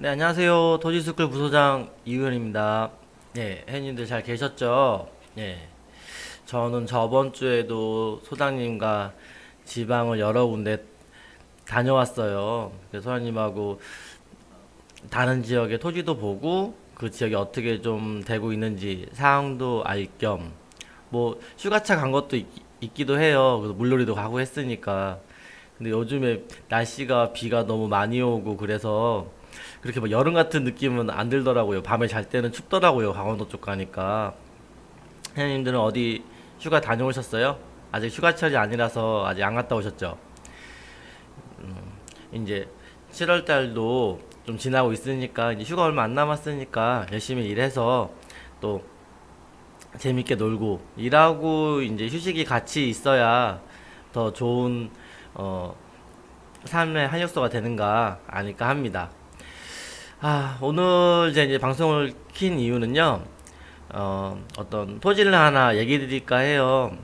네, 안녕하세요. 토지스쿨 부소장 이우현입니다. 네, 혜님들 잘 계셨죠? 네, 저는 저번 주에도 소장님과 지방을 여러 군데 다녀왔어요. 그래서 소장님하고 다른 지역의 토지도 보고 그 지역이 어떻게 좀 되고 있는지 상황도 알 겸, 뭐 휴가차 간 것도 있기도 해요. 그래서 물놀이도 가고 했으니까. 근데 요즘에 날씨가 비가 너무 많이 오고 그래서 그렇게 뭐 여름 같은 느낌은 안 들더라고요. 밤에 잘 때는 춥더라고요. 강원도 쪽 가니까. 회원님들은 어디 휴가 다녀오셨어요? 아직 휴가철이 아니라서 아직 안 갔다 오셨죠? 이제 7월 달도 좀 지나고 있으니까 이제 휴가 얼마 안 남았으니까 열심히 일해서 또 재밌게 놀고 일하고 이제 휴식이 같이 있어야 더 좋은 어, 삶의 활력소가 되는가 아닐까 합니다. 오늘 이제 방송을 킨 이유는요, 어떤 토지를 하나 얘기 드릴까 해요.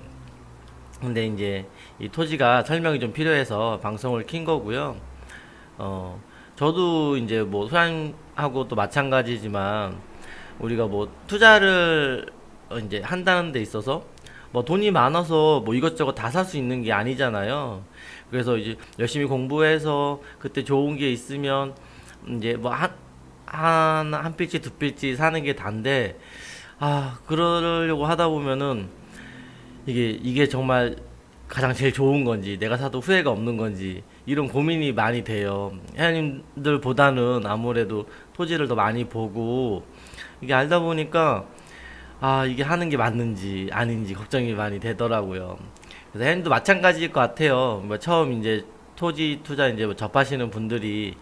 근데 이제 이 토지가 설명이 좀 필요해서 방송을 킨 거고요. 저도 이제 뭐 소양하고 또 마찬가지지만 우리가 뭐 투자를 이제 한다는 데 있어서 뭐 돈이 많아서 뭐 이것저것 다 살 수 있는 게 아니잖아요. 그래서 이제 열심히 공부해서 그때 좋은 게 있으면 이제 뭐 한 필지 두 필지 사는 게 단데 그러려고 하다 보면은 이게 정말 가장 제일 좋은 건지 내가 사도 후회가 없는 건지 이런 고민이 많이 돼요. 회원님들보다는 아무래도 토지를 더 많이 보고 이게 알다 보니까 이게 하는 게 맞는지 아닌지 걱정이 많이 되더라고요. 그래서 회원님도 마찬가지일 것 같아요. 뭐 처음 이제 토지 투자 이제 뭐 접하시는 분들이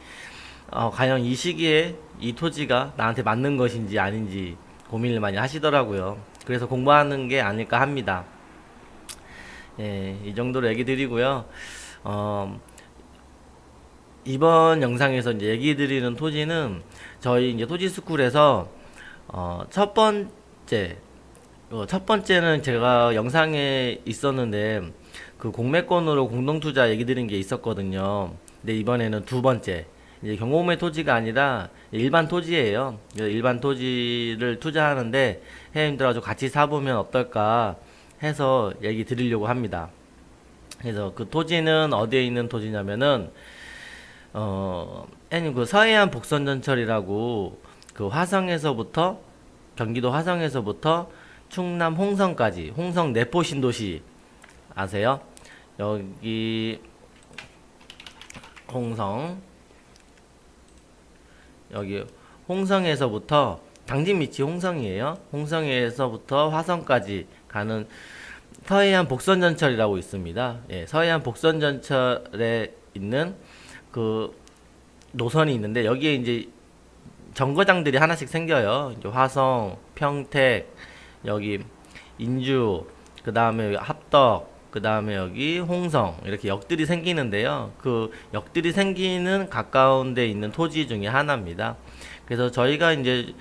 과연 이 시기에 이 토지가 나한테 맞는 것인지 아닌지 고민을 많이 하시더라고요. 그래서 공부하는 게 아닐까 합니다. 예, 이 정도로 얘기 드리고요. 어, 이번 영상에서 이제 얘기 드리는 토지는 저희 이제 토지 스쿨에서 첫 번째는 제가 영상에 있었는데 그 공매권으로 공동투자 얘기 드린 게 있었거든요. 근데 이번에는 두 번째 이제 경공매 토지가 아니라 일반 토지예요. 일반 토지를 투자하는데 회원님들하고 같이 사보면 어떨까 해서 얘기 드리려고 합니다. 그래서 그 토지는 어디에 있는 토지냐면은 회원님 그 서해안 복선전철이라고 그 화성에서부터 경기도 화성에서부터 충남 홍성까지 홍성 내포 신도시 아세요? 여기 홍성 여기 홍성에서부터 당진 밑이 홍성이에요. 홍성에서부터 화성까지 가는 서해안 복선전철이라고 있습니다. 예, 서해안 복선전철에 있는 그 노선이 있는데 여기에 이제 정거장들이 하나씩 생겨요. 이제 화성, 평택, 여기 인주, 그 다음에 합덕, 그 다음에 여기 홍성 이렇게 역들이 생기는데요. 그 역들이 생기는 가까운 데 있는 토지 중에 하나입니다. 그래서 저희가 이제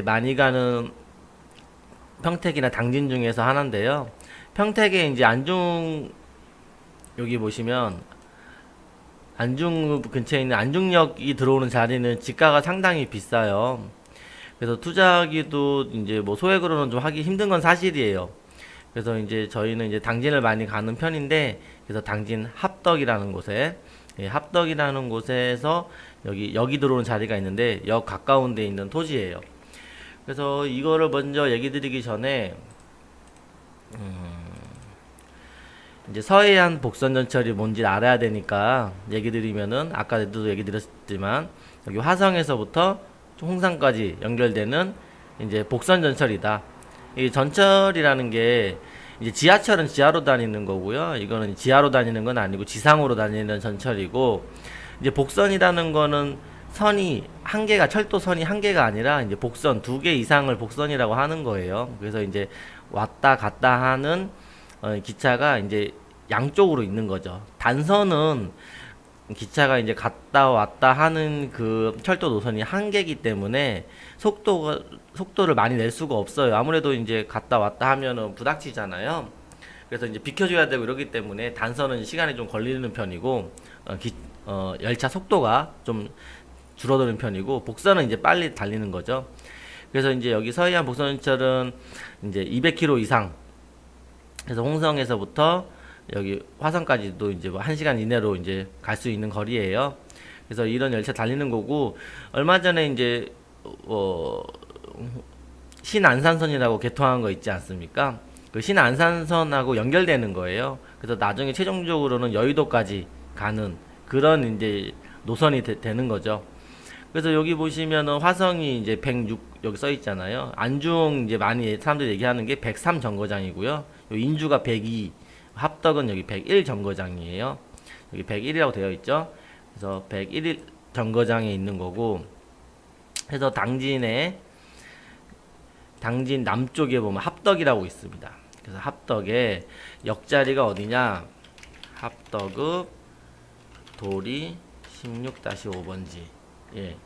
많이 가는 평택이나 당진 중에서 하나인데요. 평택에 이제 안중 여기 보시면 안중 근처에 있는 안중역이 들어오는 자리는 지가가 상당히 비싸요. 그래서 투자하기도 이제 뭐 소액으로는 좀 하기 힘든 건 사실이에요. 그래서 이제 저희는 이제 당진을 많이 가는 편인데 그래서 당진 합덕이라는 곳에 합덕이라는 곳에서 여기 들어오는 자리가 있는데 역 가까운 데 있는 토지예요. 그래서 이거를 먼저 얘기 드리기 전에 이제 서해안 복선전철이 뭔지 알아야 되니까 얘기 드리면은 아까도 얘기 드렸지만 여기 화성에서부터 홍상까지 연결되는 이제 복선전철이다. 이 전철이라는 게 이제 지하철은 지하로 다니는 거고요. 이거는 지하로 다니는 건 아니고 지상으로 다니는 전철이고 이제 복선이라는 거는 선이 한 개가 철도선이 한 개가 아니라 이제 복선 두 개 이상을 복선이라고 하는 거예요. 그래서 이제 왔다 갔다 하는 기차가 이제 양쪽으로 있는 거죠. 단선은 기차가 이제 갔다 왔다 하는 그 철도 노선이 한 개이기 때문에 속도를 많이 낼 수가 없어요. 아무래도 이제 갔다 왔다 하면은 부닥치잖아요. 그래서 이제 비켜줘야 되고 이러기 때문에 단선은 시간이 좀 걸리는 편이고 열차 속도가 좀 줄어드는 편이고 복선은 이제 빨리 달리는 거죠. 그래서 이제 여기 서해안 복선전철은 이제 200km 이상, 그래서 홍성에서부터 여기 화성까지도 이제 뭐 1시간 이내로 이제 갈 수 있는 거리예요. 그래서 이런 열차 달리는 거고, 얼마 전에 이제 어 신안산선이라고 개통한 거 있지 않습니까? 그 신안산선하고 연결되는 거예요. 그래서 나중에 최종적으로는 여의도까지 가는 그런 이제 노선이 되는 거죠. 그래서 여기 보시면은 화성이 이제 106 여기 써 있잖아요. 안중 이제 많이 사람들이 얘기하는 게 103 정거장이고요. 요 인주가 102, 합덕은 여기 101 정거장이에요. 여기 101이라고 되어 있죠. 그래서 101 정거장에 있는 거고, 해서 당진 남쪽에 보면 합덕이라고 있습니다. 그래서 합덕에 역자리가 어디냐? 합덕읍 도리 16-5번지. 예.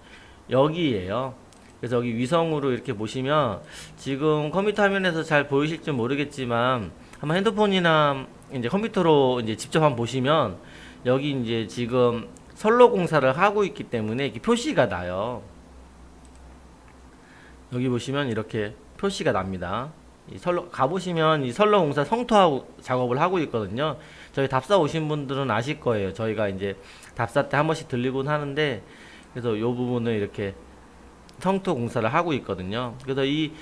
여기에요. 그래서 여기 위성으로 이렇게 보시면 지금 컴퓨터 화면에서 잘 보이실지 모르겠지만 한번 핸드폰이나 이제 컴퓨터로 이제 직접 한번 보시면 여기 이제 지금 선로 공사를 하고 있기 때문에 이렇게 표시가 나요. 여기 보시면 이렇게 표시가 납니다. 이 선로 가보시면 이 선로 공사 성토하고 작업을 하고 있거든요. 저희 답사 오신 분들은 아실 거예요. 저희가 이제 답사 때 한 번씩 들리곤 하는데, 그래서 요 부분을 이렇게 성토 공사를 하고 있거든요. 그래서 이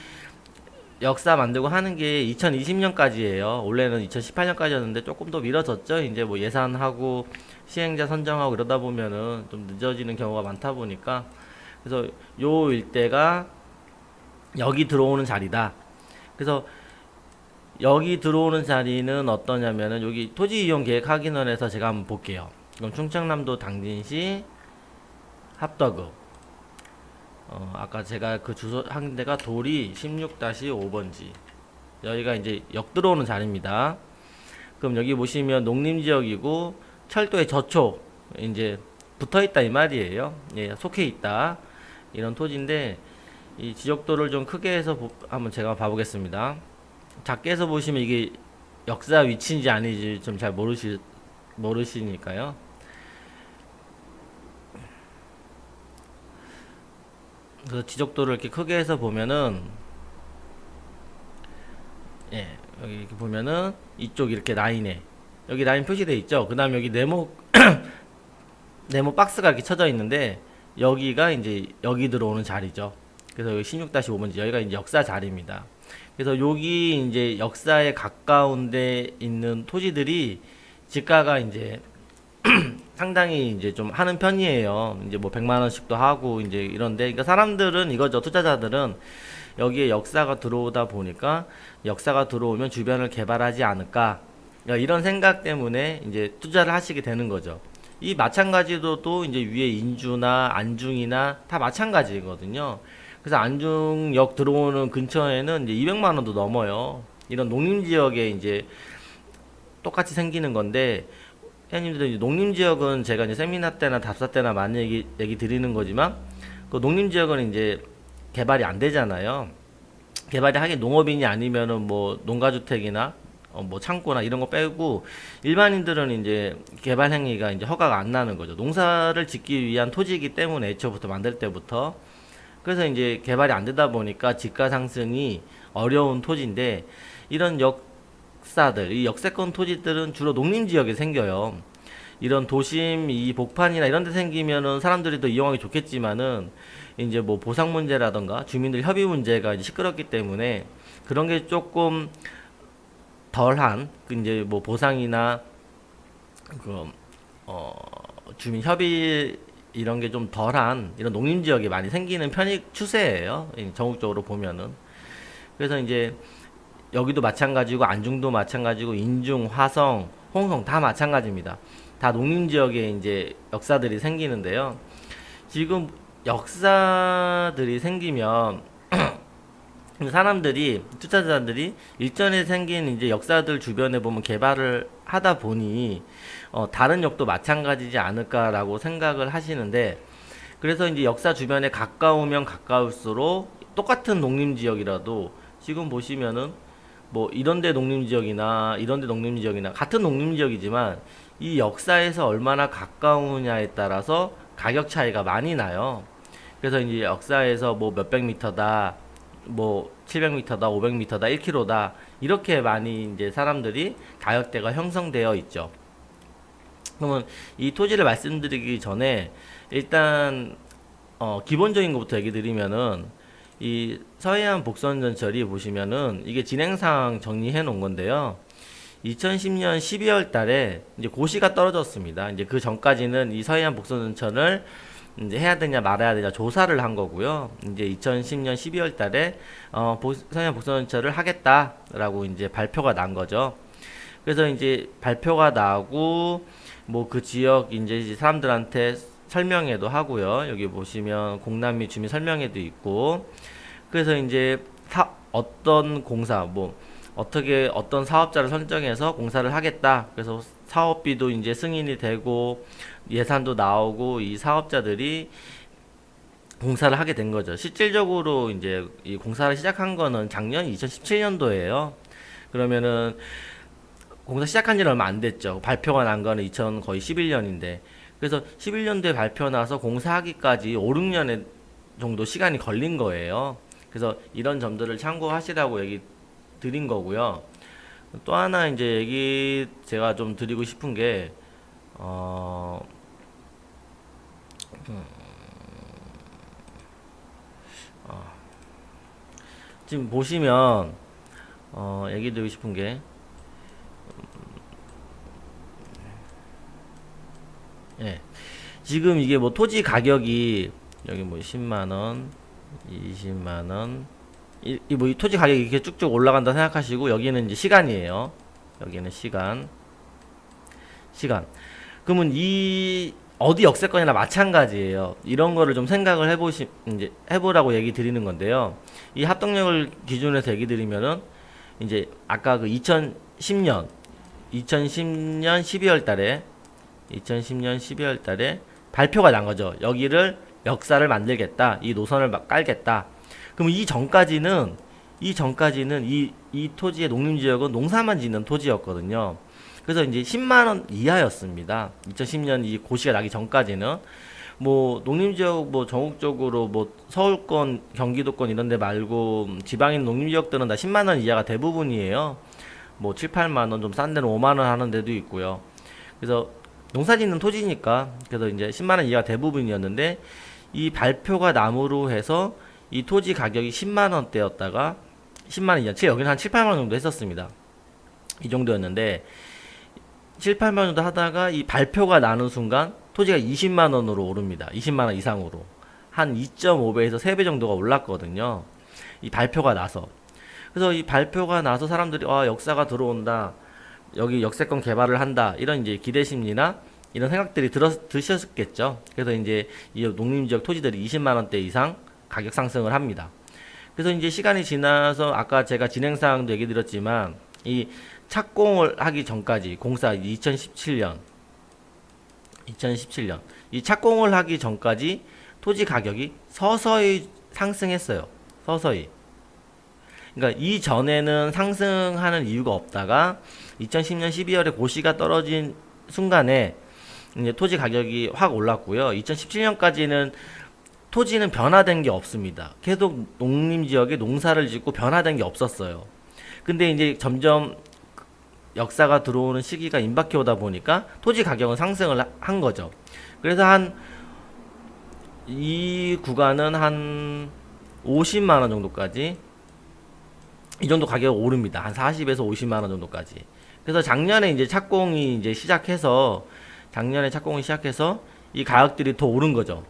역사 만들고 하는 게 2020년까지예요. 원래는 2018년까지였는데 조금 더 미뤄졌죠. 이제 뭐 예산하고 시행자 선정하고 이러다 보면은 좀 늦어지는 경우가 많다 보니까. 그래서 요 일대가 여기 들어오는 자리다. 그래서 여기 들어오는 자리는 어떠냐면은 여기 토지 이용 계획 확인원에서 제가 한번 볼게요. 그럼 충청남도 당진시 합덕읍. 아까 제가 그 주소 한 데가 도리 16-5번지. 여기가 이제 역 들어오는 자리입니다. 그럼 여기 보시면 농림지역이고 철도의 저촉 이제 붙어 있다 이 말이에요. 예, 속해 있다. 이런 토지인데 이 지적도를 좀 크게 해서 한번 제가 봐보겠습니다. 작게 해서 보시면 이게 역사 위치인지 아닌지 좀 잘 모르시니까요. 그래서 지적도를 이렇게 크게 해서 보면은, 예, 여기 이렇게 보면은 이쪽 이렇게 라인에 여기 라인 표시되어 있죠. 그 다음에 여기 네모 박스가 이렇게 쳐져 있는데 여기가 이제 여기 들어오는 자리죠. 그래서 여기 16-5번지 여기가 이제 역사 자리입니다. 그래서 여기 이제 역사에 가까운 데 있는 토지들이 지가가 이제 상당히 이제 좀 하는 편이에요. 이제 뭐 100만 원씩도 하고 이제 이런데, 그러니까 사람들은 이거죠. 투자자들은 여기에 역사가 들어오다 보니까 역사가 들어오면 주변을 개발하지 않을까, 이런 생각 때문에 이제 투자를 하시게 되는 거죠. 이 마찬가지로 또 이제 위에 인주나 안중이나 다 마찬가지거든요. 그래서 안중역 들어오는 근처에는 이제 200만 원도 넘어요. 이런 농림지역에 이제 똑같이 생기는 건데, 회원님들 농림지역은 제가 이제 세미나 때나 답사 때나 많이 얘기 드리는 거지만, 그 농림지역은 이제 개발이 안 되잖아요. 개발이 하긴 농업인이 아니면은 뭐 농가주택이나 뭐 창고나 이런 거 빼고 일반인들은 이제 개발 행위가 이제 허가가 안 나는 거죠. 농사를 짓기 위한 토지이기 때문에 애초부터 만들 때부터. 그래서 이제 개발이 안 되다 보니까 지가 상승이 어려운 토지인데, 이런 역사들, 이 역세권 토지들은 주로 농림지역에 생겨요. 이런 도심, 이 복판이나 이런 데 생기면은 사람들이 더 이용하기 좋겠지만은, 이제 뭐 보상 문제라던가 주민들 협의 문제가 이제 시끄럽기 때문에 그런 게 조금 덜한, 이제 뭐 보상이나 그 주민 협의 이런 게 좀 덜한 이런 농림지역이 많이 생기는 편이 추세예요. 전국적으로 보면은. 그래서 이제 여기도 마찬가지고 안중도 마찬가지고 인중, 화성, 홍성 다 마찬가지입니다. 다 농림지역에 이제 역사들이 생기는데요. 지금 역사들이 생기면 사람들이, 투자자들이 일전에 생긴 이제 역사들 주변에 보면 개발을 하다 보니 다른 역도 마찬가지지 않을까라고 생각을 하시는데, 그래서 이제 역사 주변에 가까우면 가까울수록 똑같은 농림지역이라도 지금 보시면은 뭐 이런데 농림지역이나 이런데 농림지역이나 같은 농림지역이지만 이 역사에서 얼마나 가까우냐에 따라서 가격 차이가 많이 나요. 그래서 이제 역사에서 뭐 몇백 미터다, 뭐 700m다, 500m다, 1km다 이렇게 많이 이제 사람들이 가격대가 형성되어 있죠. 그러면 이 토지를 말씀드리기 전에 일단 기본적인 것부터 얘기 드리면은 이 서해안 복선전철이 보시면은 이게 진행상 정리해 놓은 건데요. 2010년 12월 달에 이제 고시가 떨어졌습니다. 이제 그 전까지는 이 서해안 복선전철을 이제 해야 되냐 말아야 되냐 조사를 한 거고요. 이제 2010년 12월 달에 서해안 복선전철을 하겠다라고 이제 발표가 난 거죠. 그래서 이제 발표가 나고 뭐 그 지역 이제 사람들한테 설명회도 하고요. 여기 보시면 공남미 주민 설명회도 있고. 그래서 이제 어떤 공사 뭐 어떻게 어떤 사업자를 선정해서 공사를 하겠다. 그래서 사업비도 이제 승인이 되고 예산도 나오고 이 사업자들이 공사를 하게 된 거죠. 실질적으로 이제 이 공사를 시작한 거는 작년 2017년도예요. 그러면은 공사 시작한 지는 얼마 안 됐죠. 발표가 난 거는 2000 거의 11년인데. 그래서 11년도에 발표 나서 공사하기까지 5, 6년 정도 시간이 걸린 거예요. 그래서 이런 점들을 참고하시라고 얘기 드린 거고요. 또 하나 이제 얘기 제가 좀 드리고 싶은 게 지금 보시면 얘기 드리고 싶은 게 예. 지금 이게 뭐 토지 가격이 여기 뭐 10만원, 20만원, 뭐 이 토지 가격이 이렇게 쭉쭉 올라간다 생각하시고 여기는 이제 시간이에요. 여기는 시간. 그러면 이 어디 역세권이나 마찬가지예요. 이런 거를 좀 생각을 이제 해보라고 얘기 드리는 건데요. 이 합동역을 기준으로 해서 얘기 드리면은 이제 아까 그 2010년 12월 달에 발표가 난 거죠. 여기를 역사를 만들겠다. 이 노선을 깔겠다. 그럼 이 전까지는 이 토지의 농림지역은 농사만 짓는 토지였거든요. 그래서 이제 10만원 이하였습니다. 2010년 이 고시가 나기 전까지는 뭐 농림지역 뭐 전국적으로 뭐 서울권, 경기도권 이런 데 말고 지방인 농림지역들은 다 10만원 이하가 대부분이에요. 뭐 7, 8만원 좀 싼 데는 5만원 하는 데도 있고요. 그래서 농사 짓는 토지니까 그래서 이제 10만원 이하가 대부분이었는데 이 발표가 남으로 해서 이 토지 가격이 10만원대였다가 10만원 이하, 여기는 한 7, 8만원 정도 했었습니다. 이 정도였는데 7, 8만원 정도 하다가 이 발표가 나는 순간 토지가 20만원으로 오릅니다. 20만원 이상으로. 한 2.5배에서 3배 정도가 올랐거든요. 이 발표가 나서. 그래서 이 발표가 나서 사람들이 역사가 들어온다. 여기 역세권 개발을 한다. 이런 이제 기대 심리나 이런 생각들이 드셨겠죠. 그래서 이제 이 농림지역 토지들이 20만원대 이상 가격 상승을 합니다. 그래서 이제 시간이 지나서 아까 제가 진행사항도 얘기 드렸지만 이 착공을 하기 전까지 공사 2017년 이 착공을 하기 전까지 토지 가격이 서서히 상승했어요. 서서히. 그러니까 이전에는 상승하는 이유가 없다가 2010년 12월에 고시가 떨어진 순간에 이제 토지 가격이 확 올랐고요. 2017년까지는 토지는 변화된 게 없습니다. 계속 농림지역에 농사를 짓고 변화된 게 없었어요. 근데 이제 점점 역사가 들어오는 시기가 임박해 오다 보니까 토지 가격은 상승을 한 거죠. 그래서 이 구간은 한 50만원 정도까지 이 정도 가격이 오릅니다. 한 40에서 50만원 정도까지. 그래서 작년에 이제 착공이 시작해서 이 가격들이 더 오른 거죠.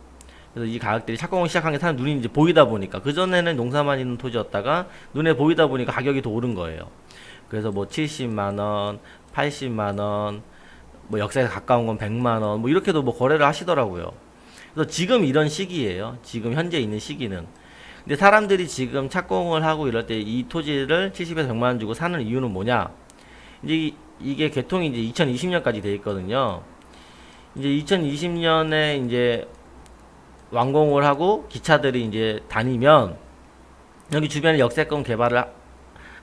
그래서 이 가격들이 착공을 시작한 게 사람 눈이 이제 보이다 보니까 그전에는 농사만 있는 토지였다가 눈에 보이다 보니까 가격이 더 오른 거예요. 그래서 뭐 70만원, 80만원, 뭐 역사에 가까운 건 100만원, 뭐 이렇게도 뭐 거래를 하시더라고요. 그래서 지금 이런 시기예요. 지금 현재 있는 시기는. 근데 사람들이 지금 착공을 하고 이럴 때 이 토지를 70에서 100만원 주고 사는 이유는 뭐냐? 이제 이게 개통이 이제 2020년까지 돼 있거든요. 이제 2020년에 이제 완공을 하고 기차들이 이제 다니면 여기 주변에 역세권 개발을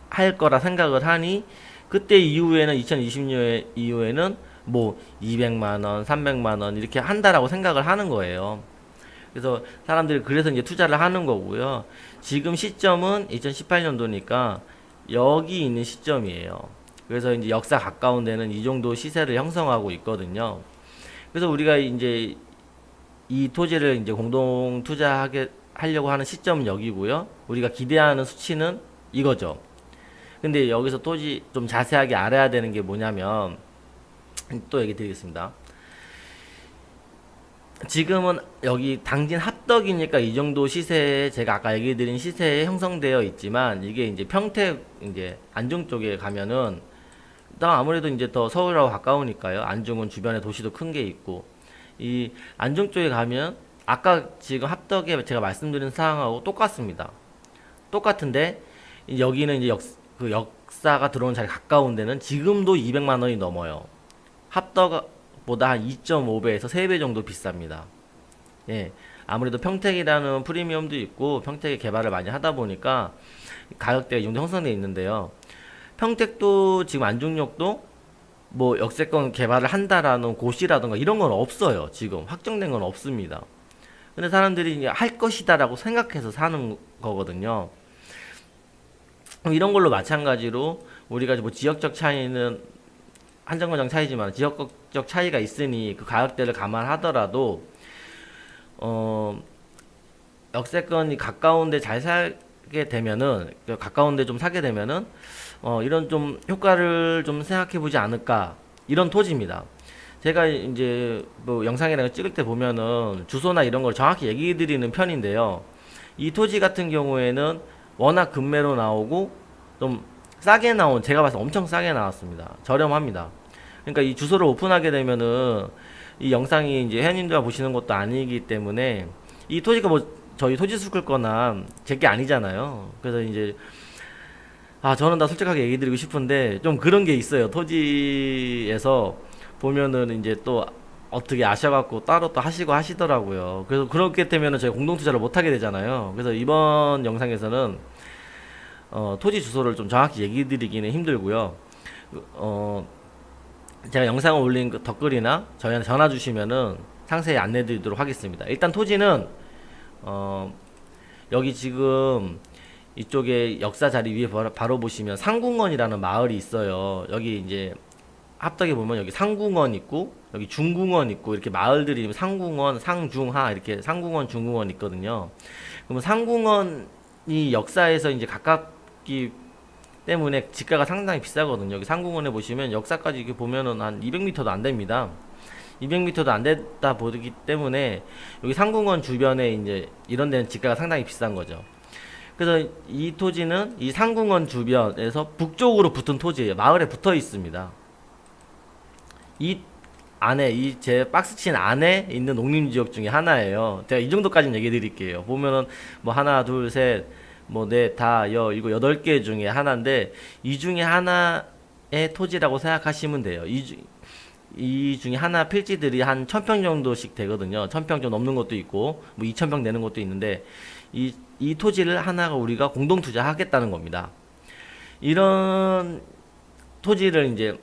할 거라 생각을 하니 그때 이후에는 2020년 이후에는 뭐 200만 원, 300만 원 이렇게 한다라고 생각을 하는 거예요. 그래서 사람들이 그래서 이제 투자를 하는 거고요. 지금 시점은 2018년도니까 여기 있는 시점이에요. 그래서 이제 역사 가까운 데는 이 정도 시세를 형성하고 있거든요. 그래서 우리가 이제 이 토지를 이제 공동 투자하게 하려고 하는 시점은 여기고요. 우리가 기대하는 수치는 이거죠. 근데 여기서 토지 좀 자세하게 알아야 되는 게 뭐냐면 또 얘기 드리겠습니다. 지금은 여기 당진 합덕이니까 이 정도 시세에 제가 아까 얘기 드린 시세에 형성되어 있지만 이게 이제 평택 이제 안중 쪽에 가면은 일단 아무래도 이제 더 서울하고 가까우니까요. 안중은 주변에 도시도 큰 게 있고 이 안중 쪽에 가면 아까 지금 합덕에 제가 말씀드린 사항하고 똑같습니다. 똑같은데 여기는 이제 그 역사가 들어온 자리 가까운 데는 지금도 200만 원이 넘어요. 합덕보다 한 2.5배에서 3배 정도 비쌉니다. 예. 아무래도 평택이라는 프리미엄도 있고 평택에 개발을 많이 하다 보니까 가격대가 이 정도 형성되어 있는데요. 평택도 지금 안중역도 뭐 역세권 개발을 한다라는 고시라든가 이런 건 없어요. 지금 확정된 건 없습니다. 근데 사람들이 이제 할 것이다라고 생각해서 사는 거거든요. 이런 걸로 마찬가지로 우리가 뭐 지역적 차이는 한정거장 차이지만 지역적 차이가 있으니 그 가격대를 감안하더라도 역세권이 가까운데 잘 살게 되면은 가까운데 좀 사게 되면은 이런 좀 효과를 좀 생각해 보지 않을까 이런 토지입니다. 제가 이제 뭐 영상이랑 찍을 때 보면은 주소나 이런 걸 정확히 얘기 드리는 편인데요. 이 토지 같은 경우에는 워낙 급매로 나오고 좀 싸게 나온 제가 봐서 엄청 싸게 나왔습니다. 저렴합니다. 그러니까 이 주소를 오픈하게 되면은 이 영상이 이제 회원님들가 보시는 것도 아니기 때문에 이 토지가 뭐 저희 토지스쿨 거나 제게 아니잖아요. 그래서 이제 저는 다 솔직하게 얘기 드리고 싶은데 좀 그런 게 있어요. 토지에서 보면은 이제 또 어떻게 아셔갖고 따로 또 하시고 하시더라고요. 그래서 그렇게 되면은 저희 공동투자를 못 하게 되잖아요. 그래서 이번 영상에서는 토지 주소를 좀 정확히 얘기 드리기는 힘들고요. 제가 영상을 올린 그 댓글이나 저희한테 전화 주시면은 상세히 안내 드리도록 하겠습니다. 일단 토지는 여기 지금 이쪽에 역사 자리 위에 바로 보시면 상궁원이라는 마을이 있어요. 여기 이제 합덕에 보면 여기 상궁원 있고 여기 중궁원 있고 이렇게 마을들이 상궁원, 상중하 이렇게 상궁원, 중궁원 있거든요. 그러면 상궁원이 역사에서 이제 가깝기 때문에 지가가 상당히 비싸거든요. 여기 상궁원에 보시면 역사까지 이렇게 보면은 한 200m도 안 됩니다. 200m도 안 됐다 보기 때문에 여기 상궁원 주변에 이제 이런 데는 지가가 상당히 비싼 거죠. 그래서 이 토지는 이 상궁원 주변에서 북쪽으로 붙은 토지예요. 마을에 붙어 있습니다. 이 안에 이 제 박스친 안에 있는 농림지역 중에 하나예요. 제가 이 정도까지는 얘기 드릴게요. 보면은 뭐 하나 둘 셋 뭐 넷 다 여 이거 8개 중에 하나인데 이 중에 하나의 토지라고 생각하시면 돼요. 이 중에 하나 필지들이 한 1000평 정도씩 되거든요. 1000평 좀 넘는 것도 있고 뭐 2000평 되는 것도 있는데 이 토지를 하나가 우리가 공동 투자하겠다는 겁니다. 이런 토지를 이제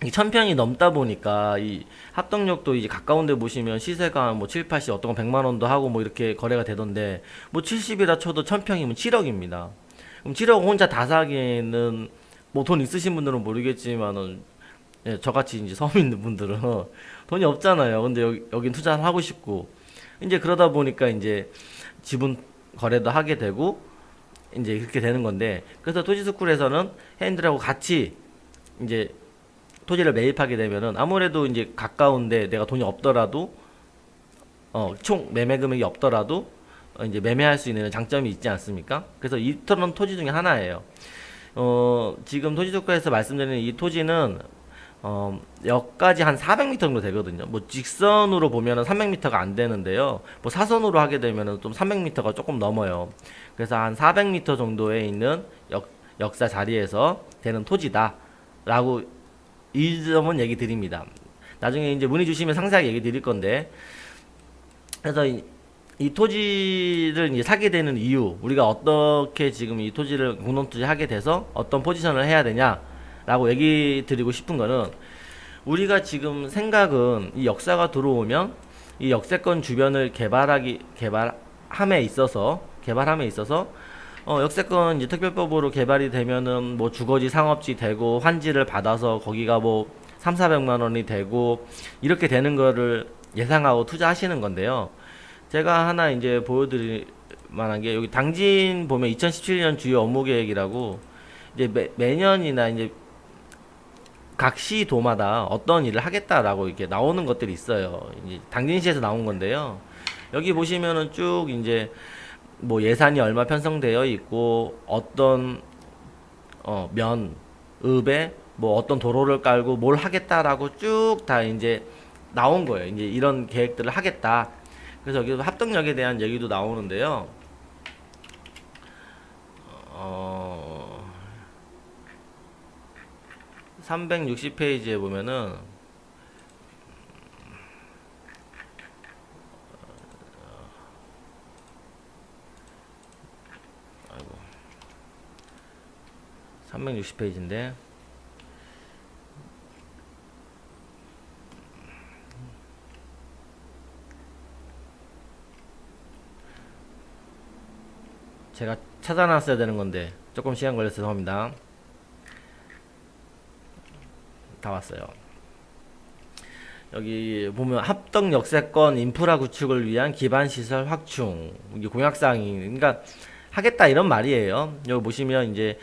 1000평이 넘다 보니까 이 합덕역도 이제 가까운 데 보시면 시세가 뭐 7, 80 어떤 건 100만 원도 하고 뭐 이렇게 거래가 되던데 뭐 70이라 쳐도 1000평이면 7억입니다. 그럼 7억 혼자 다 사기에는 뭐 돈 있으신 분들은 모르겠지만은 예, 저같이 이제 서민 분들은 돈이 없잖아요. 근데 여긴 투자를 하고 싶고 이제 그러다 보니까 이제 지분 거래도 하게 되고 이제 그렇게 되는 건데 그래서 토지스쿨에서는 회원들하고 같이 이제 토지를 매입하게 되면은 아무래도 이제 가까운데 내가 돈이 없더라도 총 매매 금액이 없더라도 이제 매매할 수 있는 장점이 있지 않습니까? 그래서 이런 토지 중에 하나예요. 지금 토지조건에서 말씀드리는 이 토지는 역까지 한 400m 정도 되거든요. 뭐 직선으로 보면은 300m가 안 되는데요. 뭐 사선으로 하게 되면은 좀 300m가 조금 넘어요. 그래서 한 400m 정도에 있는 역사 자리에서 되는 토지다라고 이 점은 얘기 드립니다. 나중에 이제 문의 주시면 상세하게 얘기 드릴 건데 그래서 이 토지를 이제 사게 되는 이유 우리가 어떻게 지금 이 토지를 공동투자하게 돼서 어떤 포지션을 해야 되냐라고 얘기 드리고 싶은 거는 우리가 지금 생각은 이 역사가 들어오면 이 역세권 주변을 개발함에 있어서 역세권 이제 특별법으로 개발이 되면은 뭐 주거지 상업지 되고 환지를 받아서 거기가 뭐 3, 400만 원이 되고 이렇게 되는 거를 예상하고 투자하시는 건데요. 제가 하나 이제 보여드릴 만한 게 여기 당진 보면 2017년 주요 업무 계획이라고 이제 매년이나 이제 각 시도마다 어떤 일을 하겠다라고 이렇게 나오는 것들이 있어요. 이제 당진시에서 나온 건데요. 여기 보시면은 쭉 이제 뭐 예산이 얼마 편성되어 있고 어떤 읍에 뭐 어떤 도로를 깔고 뭘 하겠다라고 쭉 다 이제 나온 거예요. 이제 이런 계획들을 하겠다. 그래서 여기서 합동역에 대한 얘기도 나오는데요. 360페이지에 보면은 아이고 360페이지인데 제가 찾아놨어야 되는 건데 조금 시간 걸려서 죄송합니다. 다 왔어요. 여기 보면 합동 역세권 인프라 구축을 위한 기반 시설 확충 이게 공약사항이 그러니까 하겠다 이런 말이에요. 여기 보시면 이제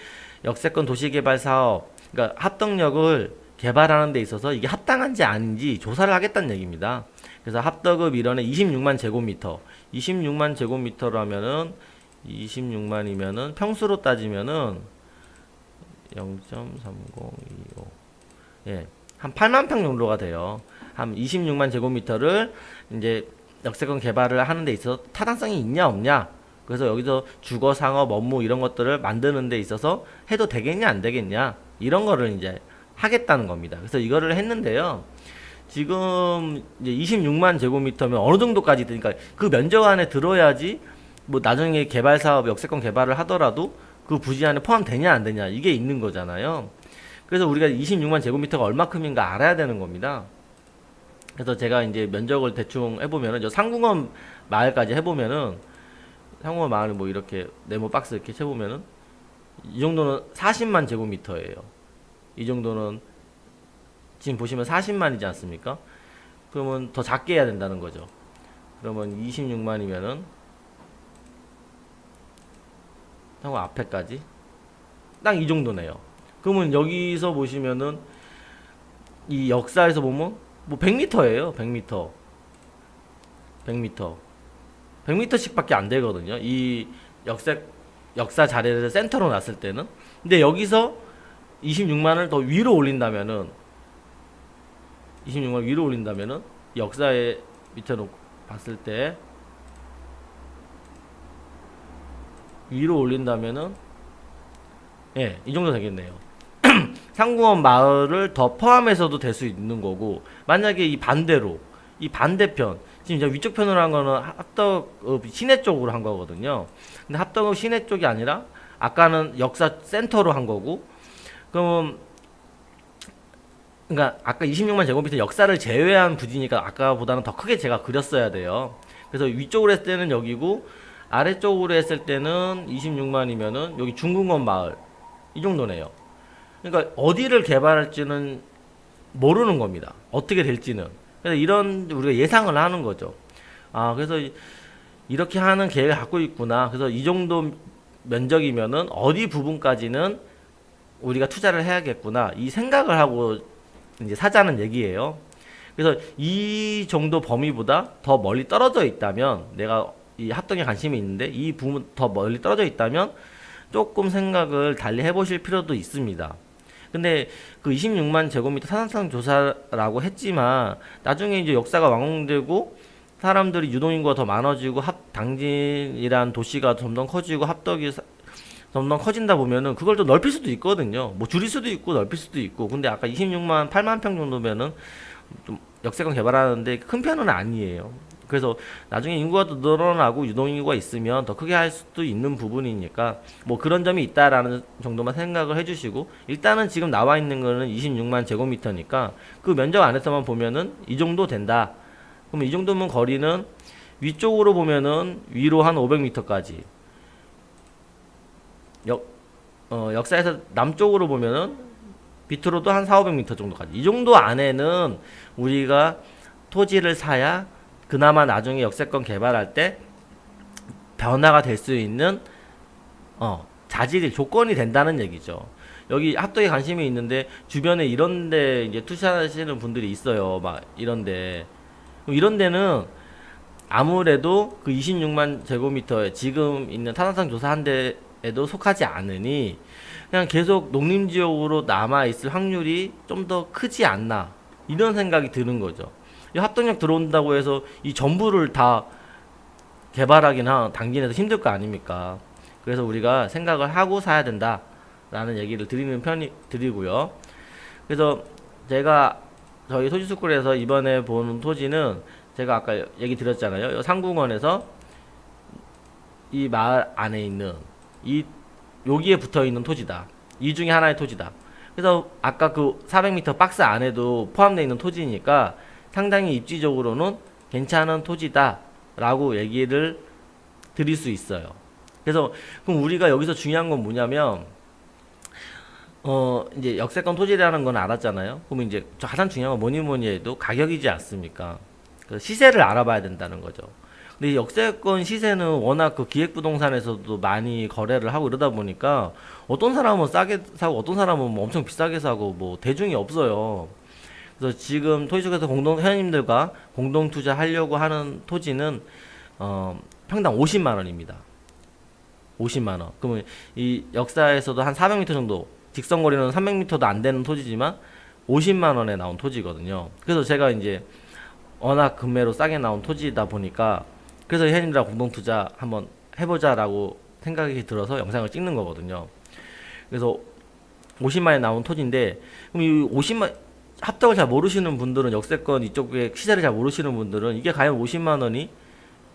역세권 도시개발 사업 그러니까 합동역을 개발하는 데 있어서 이게 합당한지 아닌지 조사를 하겠다는 얘기입니다. 그래서 합덕읍 일원에 26만 제곱미터 26만 제곱미터라면은 26만이면은 평수로 따지면은 0.3025 예, 한 8만 평 정도가 돼요. 한 26만 제곱미터를 이제 역세권 개발을 하는 데 있어서 타당성이 있냐 없냐. 그래서 여기서 주거, 상업, 업무 이런 것들을 만드는 데 있어서 해도 되겠냐 안 되겠냐 이런 거를 이제 하겠다는 겁니다. 그래서 이거를 했는데요. 지금 이제 26만 제곱미터면 어느 정도까지 되니까 그 면적 안에 들어야지 뭐 나중에 개발 사업 역세권 개발을 하더라도 그 부지 안에 포함되냐 안 되냐 이게 있는 거잖아요. 그래서 우리가 26만 제곱미터가 얼마큼인가 알아야 되는 겁니다. 그래서 제가 이제 면적을 대충 해보면은 저 상궁원 마을까지 해보면은 상궁원 마을을 뭐 이렇게 네모 박스 이렇게 쳐보면은 이 정도는 40만 제곱미터예요. 이 정도는 지금 보시면 40만이지 않습니까? 그러면 더 작게 해야 된다는 거죠. 그러면 26만이면은 상궁 앞에까지 딱 이 정도네요. 그러면 여기서 보시면은 이 역사에서 보면 뭐 100m예요. 100m. 100m. 100m씩 밖에 안 되거든요. 이 역사 자리를 센터로 놨을 때는. 근데 여기서 26만을 더 위로 올린다면은 26만 위로 올린다면은 역사에 밑에 놓고 봤을 때 위로 올린다면은 예, 이 정도 되겠네요. 상궁원 마을을 더 포함해서도 될 수 있는 거고 만약에 이 반대로 이 반대편 지금 이제 위쪽 편으로 한 거는 합덕 시내 쪽으로 한 거거든요. 근데 합덕 시내 쪽이 아니라 아까는 역사 센터로 한 거고 그럼 그러니까 아까 26만 제곱미터 역사를 제외한 부지니까 아까보다는 더 크게 제가 그렸어야 돼요. 그래서 위쪽으로 했을 때는 여기고 아래쪽으로 했을 때는 26만이면은 여기 중궁원 마을 이 정도네요. 그러니까 어디를 개발할지는 모르는 겁니다. 어떻게 될지는. 그래서 이런 우리가 예상을 하는 거죠. 아, 그래서 이렇게 하는 계획을 갖고 있구나. 그래서 이 정도 면적이면은 어디 부분까지는 우리가 투자를 해야겠구나. 이 생각을 하고 이제 사자는 얘기예요. 그래서 이 정도 범위보다 더 멀리 떨어져 있다면 내가 이 합동에 관심이 있는데 이 부분 더 멀리 떨어져 있다면 조금 생각을 달리 해보실 필요도 있습니다. 근데 그 26만 제곱미터 타당성 조사라고 했지만 나중에 이제 역사가 완공되고 사람들이 유동인구가 더 많아지고 당진이란 도시가 점점 커지고 합덕이 점점 커진다 보면은 그걸 또 넓힐 수도 있거든요. 뭐 줄일 수도 있고 넓힐 수도 있고. 근데 아까 26만 8만 평 정도면은 좀 역세권 개발하는데 큰 편은 아니에요. 그래서 나중에 인구가 더 늘어나고 유동인구가 있으면 더 크게 할 수도 있는 부분이니까 뭐 그런 점이 있다라는 정도만 생각을 해주시고, 일단은 지금 나와 있는 거는 26만 제곱미터니까 그 면적 안에서만 보면은 이 정도 된다. 그러면 이 정도면 거리는 위쪽으로 보면은 위로 한 500m까지, 역사에서 남쪽으로 보면은 밑으로도 한 4, 500m 정도까지, 이 정도 안에는 우리가 토지를 사야 그나마 나중에 역세권 개발할 때 변화가 될 수 있는 자질이 조건이 된다는 얘기죠. 여기 합덕에 관심이 있는데 주변에 이런데 이제 투자하시는 분들이 있어요. 막 이런데, 이런 데는 아무래도 그 26만 제곱미터에 지금 있는 타당성 조사한 데에도 속하지 않으니 그냥 계속 농림지역으로 남아있을 확률이 좀 더 크지 않나, 이런 생각이 드는 거죠. 이 합동력 들어온다고 해서 이 전부를 다 개발하기는 당진에서 힘들 거 아닙니까? 그래서 우리가 생각을 하고 사야 된다라는 얘기를 드리고요. 그래서 제가 저희 토지스쿨에서 이번에 보는 토지는 제가 아까 얘기 드렸잖아요. 상궁원에서 이 마을 안에 있는 여기에 붙어 있는 토지다. 이 중에 하나의 토지다. 그래서 아까 그 400m 박스 안에도 포함되어 있는 토지니까 상당히 입지적으로는 괜찮은 토지다라고 얘기를 드릴 수 있어요. 그래서 그럼 우리가 여기서 중요한 건 뭐냐면, 이제 역세권 토지라는 건 알았잖아요. 그러면 이제 가장 중요한 건 뭐니 해도 가격이지 않습니까? 그 시세를 알아봐야 된다는 거죠. 근데 이 역세권 시세는 워낙 그 기획부동산에서도 많이 거래를 하고 이러다 보니까 어떤 사람은 싸게 사고 어떤 사람은 뭐 엄청 비싸게 사고 뭐 대중이 없어요. 그래서 지금 토지주에서 회원님들과 공동 투자하려고 하는 토지는 평당 50만 원입니다. 50만 원. 그러면 이 역사에서도 한 400m 정도, 직선거리는 300m도 안 되는 토지지만 50만 원에 나온 토지거든요. 그래서 제가 이제 워낙 금매로 싸게 나온 토지다 보니까 그래서 회원님들과 공동 투자 한번 해보자라고 생각이 들어서 영상을 찍는 거거든요. 그래서 50만에 나온 토지인데, 그럼 이 50만 합덕을 잘 모르시는 분들은, 역세권 이쪽에 시세를 잘 모르시는 분들은 이게 과연 50만 원이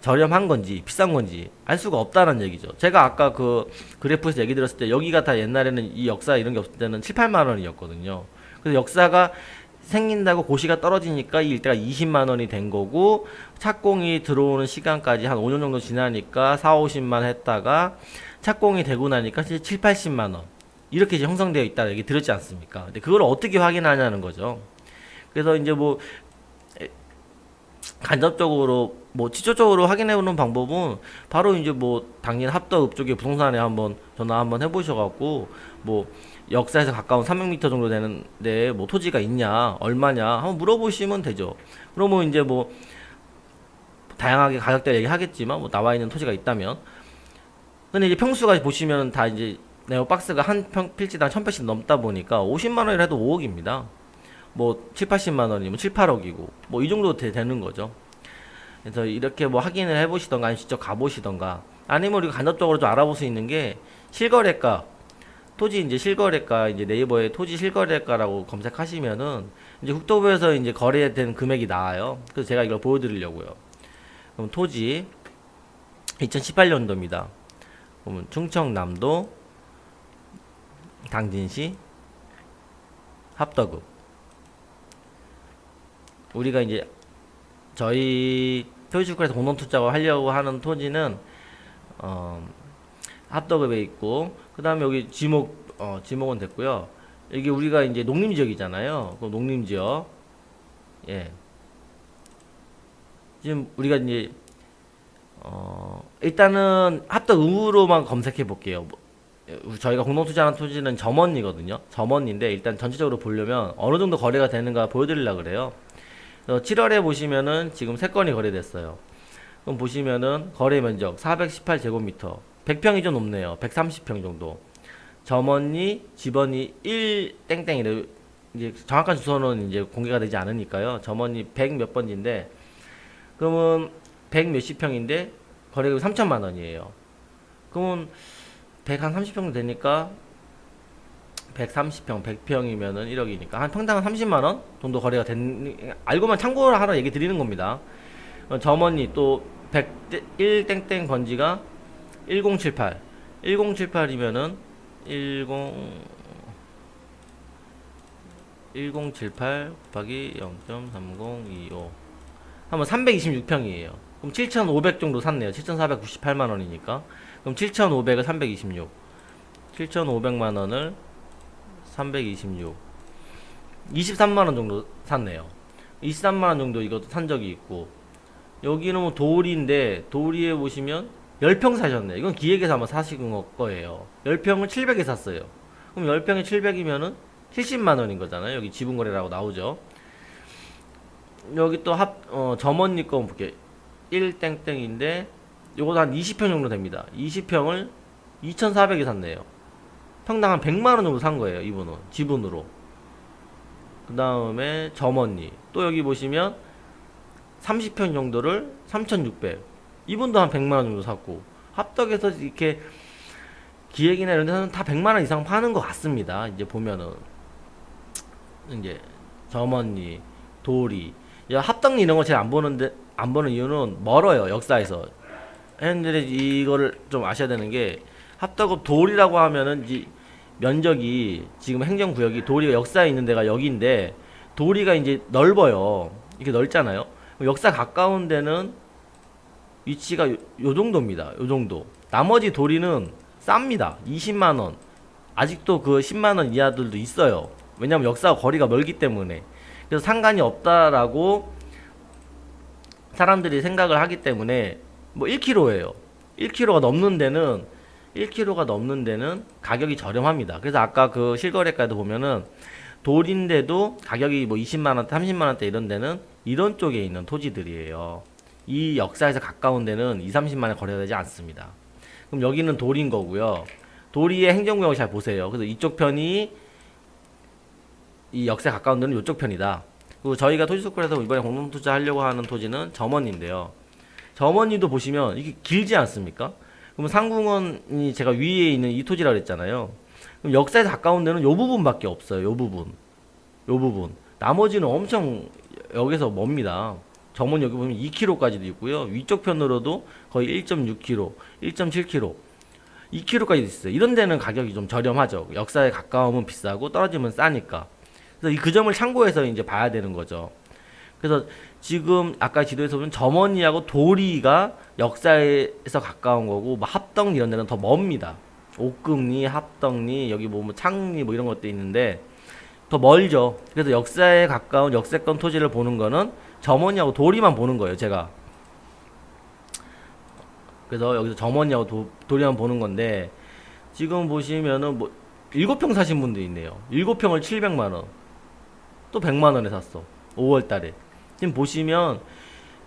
저렴한 건지 비싼 건지 알 수가 없다는 얘기죠. 제가 아까 그 그래프에서 얘기 들었을 때 여기가 다 옛날에는 이 역사 이런 게 없을 때는 7, 8만 원이었거든요. 그래서 역사가 생긴다고 고시가 떨어지니까 이 일대가 20만 원이 된 거고, 착공이 들어오는 시간까지 한 5년 정도 지나니까 4, 50만 했다가 착공이 되고 나니까 이제 7, 80만 원 이렇게 이제 형성되어 있다는 얘기 들었지 않습니까? 근데 그걸 어떻게 확인하냐는 거죠. 그래서 이제 뭐 간접적으로 뭐 직접적으로 확인해 보는 방법은 바로 이제 뭐 당연 합덕읍 쪽에 부동산에 한번 전화 한번 해보셔갖고 뭐 역사에서 가까운 300m 정도 되는데 뭐 토지가 있냐 얼마냐 한번 물어보시면 되죠. 그러면 이제 뭐 다양하게 가격대 얘기하겠지만 뭐 나와 있는 토지가 있다면, 근데 이제 평수가 보시면 다 이제 네오박스가 한 필지당 1000평씩 넘다 보니까 50만 원이라도 5억입니다. 뭐 7, 80만 원이면 7, 8억이고 뭐 이 정도 되는 거죠. 그래서 이렇게 뭐 확인을 해보시던가 아니면 직접 가보시던가, 아니면 우리가 간접적으로 좀 알아볼 수 있는 게 실거래가, 토지 이제 실거래가, 이제 네이버에 토지 실거래가라고 검색하시면은 이제 국토부에서 이제 거래된 금액이 나와요. 그래서 제가 이걸 보여드리려고요. 그럼 토지 2018년도입니다. 그러면 충청남도 당진시 합덕읍, 우리가 이제 저희 토지주택에서 공동투자를 하려고 하는 토지는 합덕읍에 있고, 그 다음에 여기 지목은 됐고요. 여기 우리가 이제 농림지역이잖아요. 그 농림지역, 예. 지금 우리가 이제 일단은 합덕읍으로만 검색해 볼게요. 저희가 공동투자하는 토지는 점원이거든요. 점원인데 일단 전체적으로 보려면 어느 정도 거래가 되는가 보여드리려고 그래요. 7월에 보시면은 지금 3건이 거래됐어요. 그럼 보시면은 거래 면적 418제곱미터, 100평이 좀 넘네요. 130평 정도. 점원이 집원이 1 땡땡이래. 이제 정확한 주소는 이제 공개가 되지 않으니까요. 점원이 100 몇 번지인데, 그러면 100 몇십 평인데 거래액이 3천만 원이에요. 그러면 130평 되니까 130평, 100평이면은 1억이니까 한 평당 30만 원 정도 거래가 된, 알고만 참고를 하라 얘기 드리는 겁니다. 점원이 또 100, 1땡땡 번지가 1078. 1078이면은 1078 곱하기 0.3025 하면 326평이에요. 그럼 7,500 정도 샀네요. 7,498만 원이니까. 그럼 7,500을 326. 7,500만 원을 326. 23만 원 정도 샀네요. 23만 원 정도 이것도 산 적이 있고. 여기는 뭐 도리인데 도리에 보시면 10평 사셨네. 이건 기획에서 아마 사신 거예요. 10평을 700에 샀어요. 그럼 10평에 700이면은 70만 원인 거잖아요. 여기 지분거래라고 나오죠. 여기 또 점원리 거 볼게요. 1땡땡인데 요것도 한 20평 정도 됩니다. 20평을 2,400에 샀네요. 평당 한 100만 원 정도 산 거예요. 이분은 지분으로. 그 다음에 점원리 또 여기 보시면 30평 정도를 3,600. 이분도 한 100만 원 정도 샀고 합덕에서 이렇게 기획이나 이런 데서는 다 100만 원 이상 파는 것 같습니다. 이제 보면은 이제 점원리, 도리, 합덕리 이런 거 제일 안 보는 이유는 멀어요. 역사에서 팬들이 이거를 좀 아셔야 되는 게 합덕읍 도리라고 하면은 이제 면적이 지금 행정구역이 도리가 역사에 있는 데가 여기인데 도리가 이제 넓어요. 이렇게 넓잖아요. 역사 가까운 데는 위치가 요 정도입니다. 요 정도. 나머지 도리는 쌉니다. 20만 원. 아직도 그 10만 원 이하들도 있어요. 왜냐면 역사가 거리가 멀기 때문에. 그래서 상관이 없다라고 사람들이 생각을 하기 때문에 뭐 1kg예요. 1kg가 넘는 데는 가격이 저렴합니다. 그래서 아까 그 실거래가도 보면은 돌인데도 가격이 뭐 20만 원대, 30만 원대 이런 데는 이런 쪽에 있는 토지들이에요. 이 역사에서 가까운 데는 2, 30만 원에 거래되지 않습니다. 그럼 여기는 돌인 거고요. 도리의 행정구역을 잘 보세요. 그래서 이쪽 편이 이 역사에 가까운 데는 이쪽 편이다. 그리고 저희가 토지스쿨에서 이번에 공동투자 하려고 하는 토지는 점원인데요. 점원리도 보시면 이게 길지 않습니까? 그럼 상궁원이 제가 위에 있는 이 토지라 그랬잖아요. 그럼 역사에 가까운 데는 요 부분밖에 없어요. 요 부분. 나머지는 엄청 여기서 멉니다. 점원 여기 보면 2km까지도 있고요. 위쪽 편으로도 거의 1.6km, 1.7km, 2km까지 있어요. 이런 데는 가격이 좀 저렴하죠. 역사에 가까우면 비싸고 떨어지면 싸니까. 그래서 그 점을 참고해서 이제 봐야 되는 거죠. 그래서 지금 아까 지도에서 보면 점원리하고 도리가 역사에서 가까운 거고 뭐 합덕리 이런 데는 더 멉니다. 옥금리, 합덕리, 여기 뭐 창리 뭐 이런 것도 있는데 더 멀죠. 그래서 역사에 가까운 역세권 토지를 보는 거는 점원리하고 도리만 보는 거예요, 제가. 그래서 여기서 점원리하고 도리만 보는 건데 지금 보시면은 뭐 7평 사신 분도 있네요. 7평을 700만 원. 또 100만 원에 샀어. 5월 달에. 지금 보시면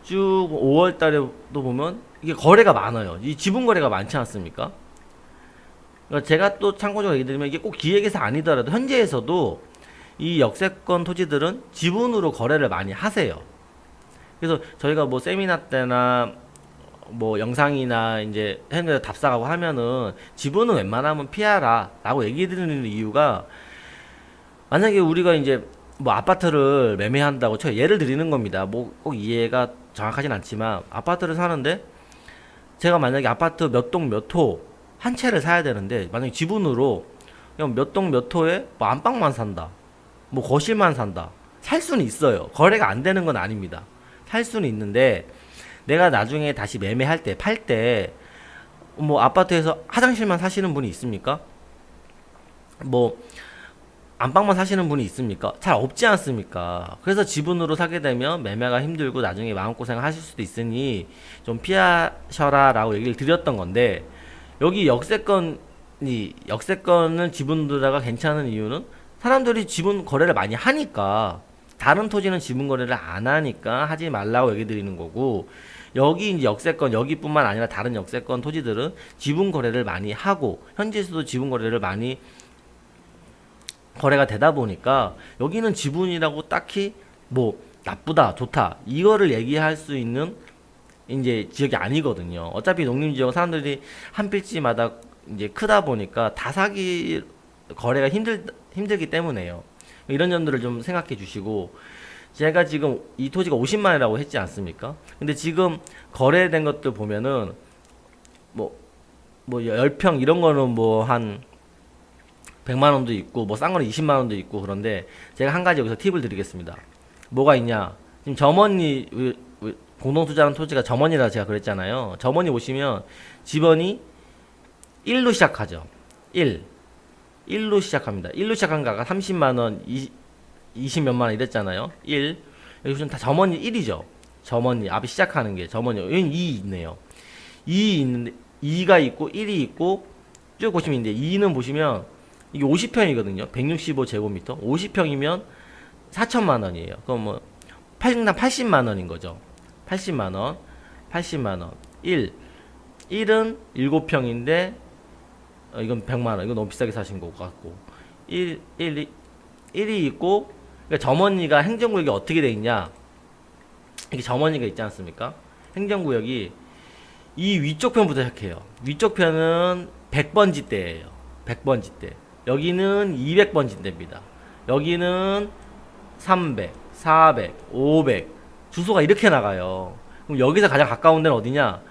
쭉 5월 달에도 보면 이게 거래가 많아요. 이 지분 거래가 많지 않습니까? 그러니까 제가 또 참고적으로 얘기 드리면 이게 꼭 기획에서 아니더라도 현재에서도 이 역세권 토지들은 지분으로 거래를 많이 하세요. 그래서 저희가 뭐 세미나 때나 뭐 영상이나 이제 현재 답사하고 하면은 지분은 웬만하면 피하라 라고 얘기 드리는 이유가 만약에 우리가 이제 뭐 아파트를 매매한다고 예를 드리는 겁니다. 뭐 꼭 이해가 정확하진 않지만 아파트를 사는데 제가 만약에 아파트 몇 동 몇 호 한 채를 사야 되는데 만약에 지분으로 그냥 몇 동 몇 호에 뭐 안방만 산다. 뭐 거실만 산다. 살 수는 있어요. 거래가 안 되는 건 아닙니다. 살 수는 있는데 내가 나중에 다시 매매할 때, 팔 때 뭐 아파트에서 화장실만 사시는 분이 있습니까? 뭐 안방만 사시는 분이 있습니까? 잘 없지 않습니까? 그래서 지분으로 사게 되면 매매가 힘들고 나중에 마음고생 하실 수도 있으니 좀 피하셔라 라고 얘기를 드렸던 건데 여기 역세권을 지분으로다가 괜찮은 이유는 사람들이 지분 거래를 많이 하니까 다른 토지는 지분 거래를 안 하니까 하지 말라고 얘기 드리는 거고 여기 이제 역세권 여기뿐만 아니라 다른 역세권 토지들은 지분 거래를 많이 하고 현지에서도 지분 거래를 많이 거래가 되다 보니까 여기는 지분이라고 딱히 뭐 나쁘다 좋다 이거를 얘기할 수 있는 이제 지역이 아니거든요. 어차피 농림지역 사람들이 한 필지마다 이제 크다 보니까 다 사기 거래가 힘들기 때문에요. 이런 점들을 좀 생각해 주시고 제가 지금 이 토지가 50만 원이라고 했지 않습니까? 근데 지금 거래된 것들 보면은 뭐 10평 이런 거는 뭐 한 100만 원도 있고 뭐 싼 거는 20만 원도 있고 그런데 제가 한 가지 여기서 팁을 드리겠습니다. 뭐가 있냐? 지금 점원리 공동투자하는 토지가 점원이라 제가 그랬잖아요. 점원이 보시면 지번이 1로 시작하죠. 1로 시작합니다. 1로 시작한 거 아까 30만 원, 20 몇만 원 이랬잖아요. 1. 여기 보시면 다 점원이 1이죠. 점원이 앞에 시작하는 게 점원이 여기 2 있네요. 2 있는데 2가 있고 1이 있고 쭉 보시면 이제 2는 보시면 이게 50평이거든요. 165제곱미터. 50평이면 4천만 원이에요. 그럼 뭐 8당 80만 원인 거죠. 80만 원. 80만 원. 1은 7평인데 이건 100만 원. 이건 너무 비싸게 사신 것 같고. 1이 있고 그러니까 점원리가 행정구역이 어떻게 돼 있냐? 이게 점원리가 있지 않습니까? 행정구역이 이 위쪽 편부터 시작해요. 위쪽 편은 100번지대예요. 100번지대. 여기는 200번지대입니다. 여기는 300, 400, 500 주소가 이렇게 나가요. 그럼 여기서 가장 가까운 데는 어디냐?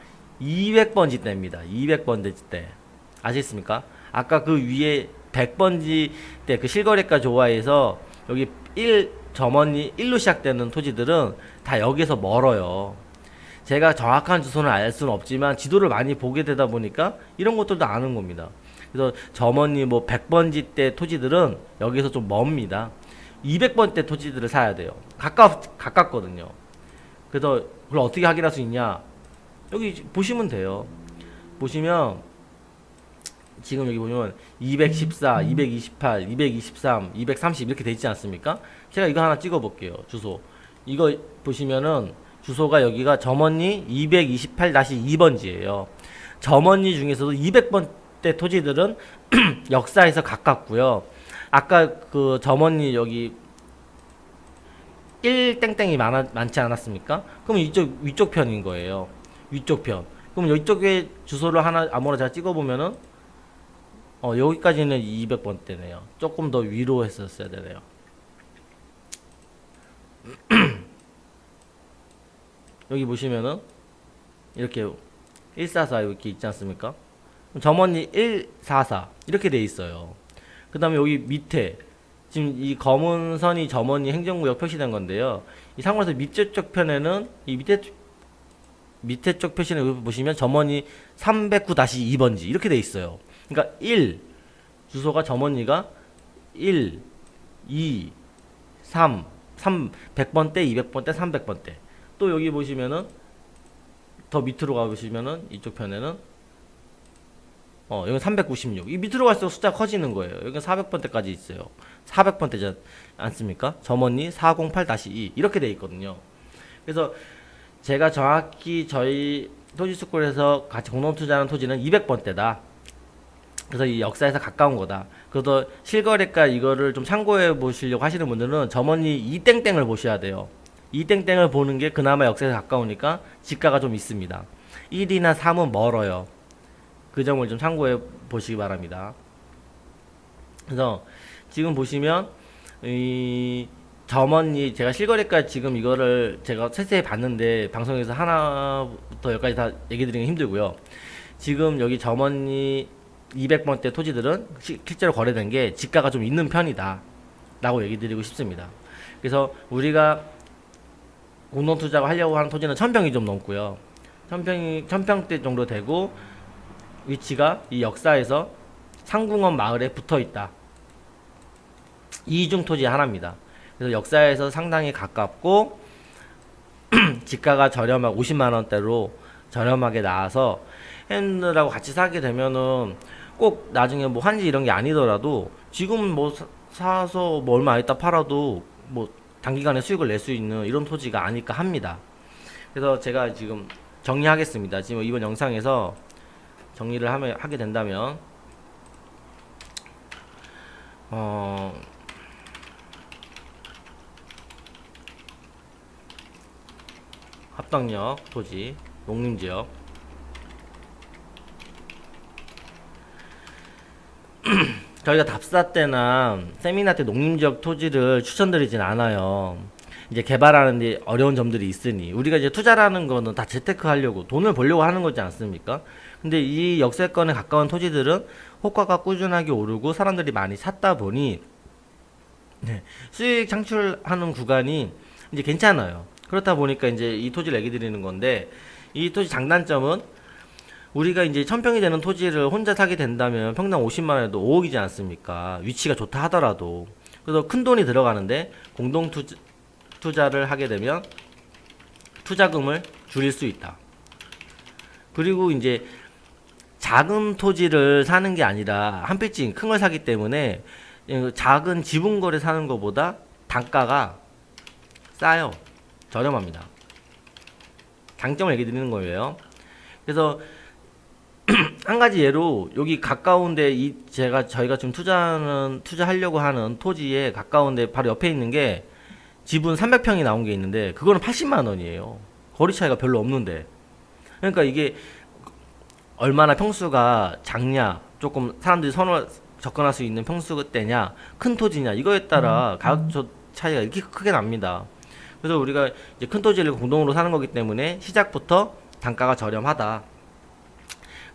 200번지대입니다. 200번지대. 아시겠습니까? 아까 그 위에 100번지대 그 실거래가 조화에서 여기 점원이 1로 시작되는 토지들은 다 여기서 멀어요. 제가 정확한 주소는 알 수는 없지만 지도를 많이 보게 되다 보니까 이런 것들도 아는 겁니다. 그래서 점원이 뭐 100번지대 토지들은 여기서 좀 멉니다. 200번대 토지들을 사야 돼요. 가깝거든요. 그래서 그걸 어떻게 확인할 수 있냐? 여기 보시면 돼요. 보시면 지금 여기 보면 214, 228, 223, 230 이렇게 돼 있지 않습니까? 제가 이거 하나 찍어 볼게요. 주소. 이거 보시면은 주소가 여기가 점원리 228-2번지예요. 점원리 중에서도 200번대 토지들은 역사에서 가깝고요. 아까 그 점원리 여기 1땡땡이 많지 않았습니까? 그럼 이쪽 위쪽 편인 거예요. 위쪽 편. 그럼 이쪽에 주소를 하나 아무나 제가 찍어보면은 여기까지는 200번대네요. 조금 더 위로 했었어야 되네요. 여기 보시면은 이렇게 144 이렇게 있지 않습니까? 점원이 144 이렇게 돼 있어요. 그 다음에 여기 밑에 지금 이 검은 선이 점원이 행정구역 표시된 건데요. 이 상권에서 밑에 쪽 편에는 이 밑에 쪽 표시는 보시면 점원이 309-2번지 이렇게 돼 있어요. 그러니까 1 주소가 점원리가 1, 2, 3, 100번대, 200번대, 300번대. 또 여기 보시면은 더 밑으로 가보시면은 이쪽 편에는 여기 396. 이 밑으로 갈수록 숫자가 커지는 거예요. 여기 400번대까지 있어요. 400번대지 않습니까? 점원리 408-2 이렇게 돼 있거든요. 그래서 제가 정확히 저희 토지스쿨에서 같이 공동투자하는 토지는 200번대다. 그래서 이 역사에서 가까운 거다. 그래서 실거래가 이거를 좀 참고해 보시려고 하시는 분들은 점원리 2땡땡을 보셔야 돼요. 2땡땡을 보는 게 그나마 역사에서 가까우니까 지가가 좀 있습니다. 1이나 3은 멀어요. 그 점을 좀 참고해 보시기 바랍니다. 그래서 지금 보시면 이 점원리 제가 실거래가 지금 이거를 제가 세세히 봤는데 방송에서 하나부터 여기까지 다 얘기 드리는 게 힘들고요. 지금 여기 점원리 200번대 토지들은 실제로 거래된 게 지가가 좀 있는 편이다 라고 얘기 드리고 싶습니다. 그래서 우리가 공동투자를 하려고 하는 토지는 1000평이 좀 넘고요. 1000평대 정도 되고 위치가 이 역사에서 상궁원 마을에 붙어 있다. 이중 토지 하나입니다. 그래서 역사에서 상당히 가깝고 지가가 저렴하고 50만원대로 저렴하게 나와서 팬들하고 같이 사게 되면은 꼭 나중에 뭐 환지 이런 게 아니더라도 지금 뭐 사서 뭐 얼마 있다 팔아도 뭐 단기간에 수익을 낼 수 있는 이런 토지가 아닐까 합니다. 그래서 제가 지금 정리하겠습니다. 지금 이번 영상에서 정리를 하게 된다면 합덕역 토지 농림지역 저희가 답사 때나 세미나 때 농림지역 토지를 추천드리진 않아요. 이제 개발하는데 어려운 점들이 있으니 우리가 이제 투자라는 거는 다 재테크 하려고 돈을 벌려고 하는 거지 않습니까? 근데 이 역세권에 가까운 토지들은 호가가 꾸준하게 오르고 사람들이 많이 샀다 보니 네, 수익 창출하는 구간이 이제 괜찮아요. 그렇다 보니까 이제 이 토지를 얘기 드리는 건데 이 토지 장단점은 우리가 이제 1000평이 되는 토지를 혼자 사게 된다면 평당 50만 원에도 5억이지 않습니까? 위치가 좋다 하더라도. 그래서 큰 돈이 들어가는데 공동 투자를 하게 되면 투자금을 줄일 수 있다. 그리고 이제 작은 토지를 사는 게 아니라 한 빌딩 큰 걸 사기 때문에 작은 지분거래 사는 것보다 단가가 싸요. 저렴합니다. 장점을 얘기 드리는 거예요. 그래서 한 가지 예로 여기 가까운데 저희가 지금 투자하려고 하는 토지에 가까운데 바로 옆에 있는 게 지분 300평이 나온 게 있는데 그거는 80만 원이에요. 거리 차이가 별로 없는데. 그러니까 이게 얼마나 평수가 작냐, 조금 사람들이 접근할 수 있는 평수대냐, 큰 토지냐 이거에 따라 가격 차이가 이렇게 크게 납니다. 그래서 우리가 이제 큰 토지를 공동으로 사는 거기 때문에 시작부터 단가가 저렴하다.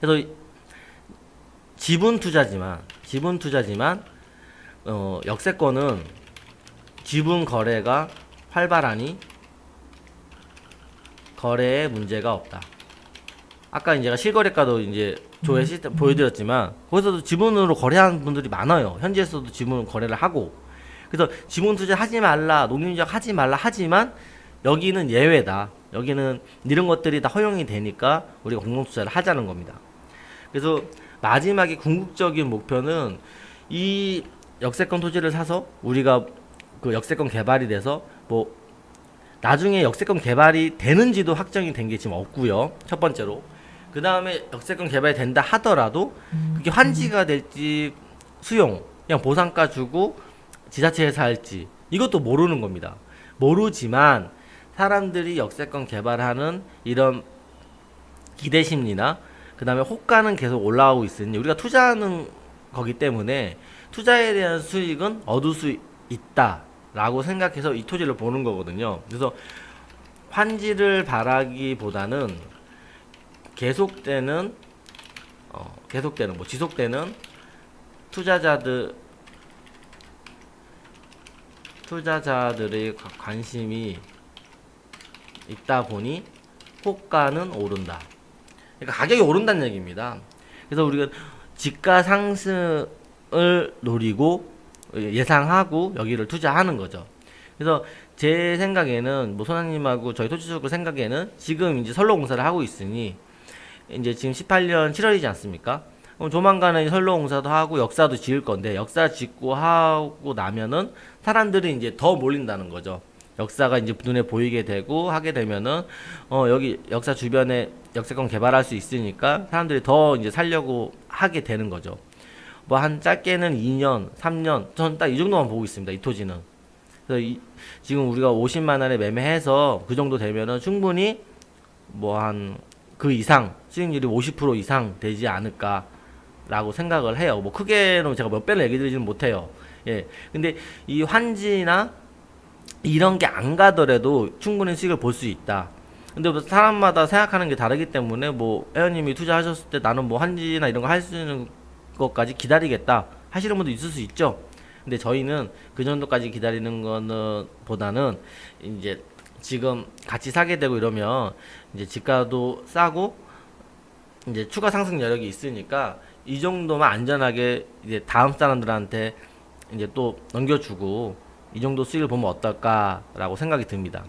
그래서 지분 투자지만 역세권은 지분 거래가 활발하니 거래에 문제가 없다. 아까 이제 제가 실거래가도 이제 조회 시스템 보여드렸지만 거기서도 지분으로 거래하는 분들이 많아요. 현지에서도 지분 거래를 하고. 그래서 지분 투자 하지 말라, 농림지역 하지 말라 하지만 여기는 예외다. 여기는 이런 것들이 다 허용이 되니까 우리가 공동 투자를 하자는 겁니다. 그래서 마지막에 궁극적인 목표는 이 역세권 토지를 사서 우리가 그 역세권 개발이 돼서 뭐 나중에 역세권 개발이 되는지도 확정이 된 게 지금 없고요. 첫 번째로. 그 다음에 역세권 개발이 된다 하더라도 그게 환지가 될지 수용, 그냥 보상가 주고 지자체에서 할지 이것도 모르는 겁니다. 모르지만 사람들이 역세권 개발하는 이런 기대심리나 그 다음에 호가는 계속 올라가고 있으니 우리가 투자하는 거기 때문에 투자에 대한 수익은 얻을 수 있다 라고 생각해서 이 토지를 보는 거거든요. 그래서 환지를 바라기보다는 계속되는 뭐 지속되는 투자자들의 관심이 있다 보니 호가는 오른다. 그러니까 가격이 오른다는 얘기입니다. 그래서 우리가 집가 상승을 노리고 예상하고 여기를 투자하는 거죠. 그래서 제 생각에는 뭐 소장님하고 저희 토지주들 생각에는 지금 이제 선로 공사를 하고 있으니 이제 지금 18년 7월이지 않습니까? 그럼 조만간에 선로 공사도 하고 역사도 지을 건데 역사 짓고 하고 나면은 사람들이 이제 더 몰린다는 거죠. 역사가 이제 눈에 보이게 되고 하게 되면은 여기 역사 주변에 역세권 개발할 수 있으니까 사람들이 더 이제 살려고 하게 되는 거죠. 뭐 한 짧게는 2년, 3년, 전 딱 이 정도만 보고 있습니다. 이 토지는. 그래서 지금 우리가 50만 원에 매매해서 그 정도 되면은 충분히 뭐 한 그 이상 수익률이 50% 이상 되지 않을까라고 생각을 해요. 뭐 크게는 제가 몇 배를 얘기 드리지는 못해요. 예. 근데 이 환지나 이런 게 안 가더라도 충분히 수익을 볼 수 있다. 근데 뭐 사람마다 생각하는 게 다르기 때문에 뭐 회원님이 투자하셨을 때 나는 뭐 환지나 이런 거 할 수 있는 것까지 기다리겠다 하시는 분도 있을 수 있죠. 근데 저희는 그 정도까지 기다리는 거는 보다는 이제 지금 같이 사게 되고 이러면 이제 집가도 싸고 이제 추가 상승 여력이 있으니까 이 정도만 안전하게 이제 다음 사람들한테 이제 또 넘겨주고 이 정도 수익을 보면 어떨까라고 생각이 듭니다.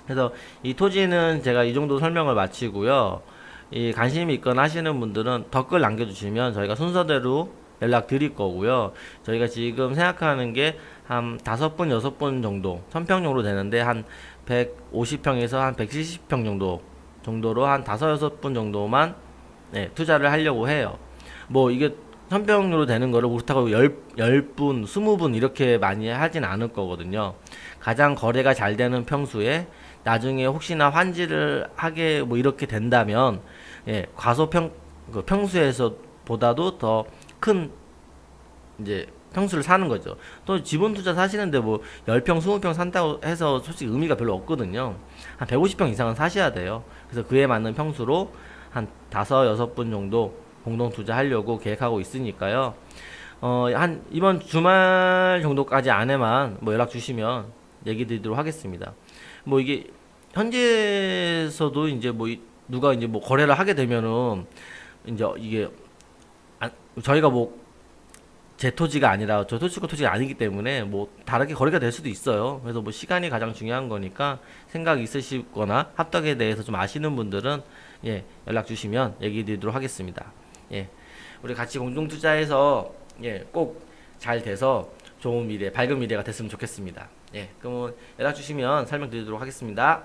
그래서 이 토지는 제가 이 정도 설명을 마치고요. 이 관심이 있거나 하시는 분들은 댓글 남겨주시면 저희가 순서대로 연락 드릴 거고요. 저희가 지금 생각하는 게 한 5분, 6분 정도, 1000평 정도 되는데 한 150평에서 한 170평 정도로 한 5, 6분 정도만 투자를 하려고 해요. 뭐 이게 1000평으로 되는 거를 그렇다고 10분, 20분 이렇게 많이 하진 않을 거거든요. 가장 거래가 잘 되는 평수에 나중에 혹시나 환지를 하게 뭐 이렇게 된다면 평수에서 보다도 더 큰 이제 평수를 사는 거죠. 또 지분 투자 사시는데 뭐 10평, 20평 산다고 해서 솔직히 의미가 별로 없거든요. 한 150평 이상은 사셔야 돼요. 그래서 그에 맞는 평수로 한 5, 6분 정도 공동 투자하려고 계획하고 있으니까요. 한 이번 주말 정도까지 안에만 뭐 연락 주시면 얘기 드리도록 하겠습니다. 뭐 이게 현지에서도 이제 뭐 누가 이제 뭐 거래를 하게 되면은 이제 이게 저희가 뭐 제 토지가 아니라 저 토지가 토지가 아니기 때문에 뭐 다르게 거래가 될 수도 있어요. 그래서 뭐 시간이 가장 중요한 거니까 생각 있으시거나 합덕에 대해서 좀 아시는 분들은 예, 연락 주시면 얘기 드리도록 하겠습니다. 예. 우리 같이 공동 투자해서 예, 꼭 잘 돼서 좋은 미래, 밝은 미래가 됐으면 좋겠습니다. 예. 그러면 연락 주시면 설명드리도록 하겠습니다.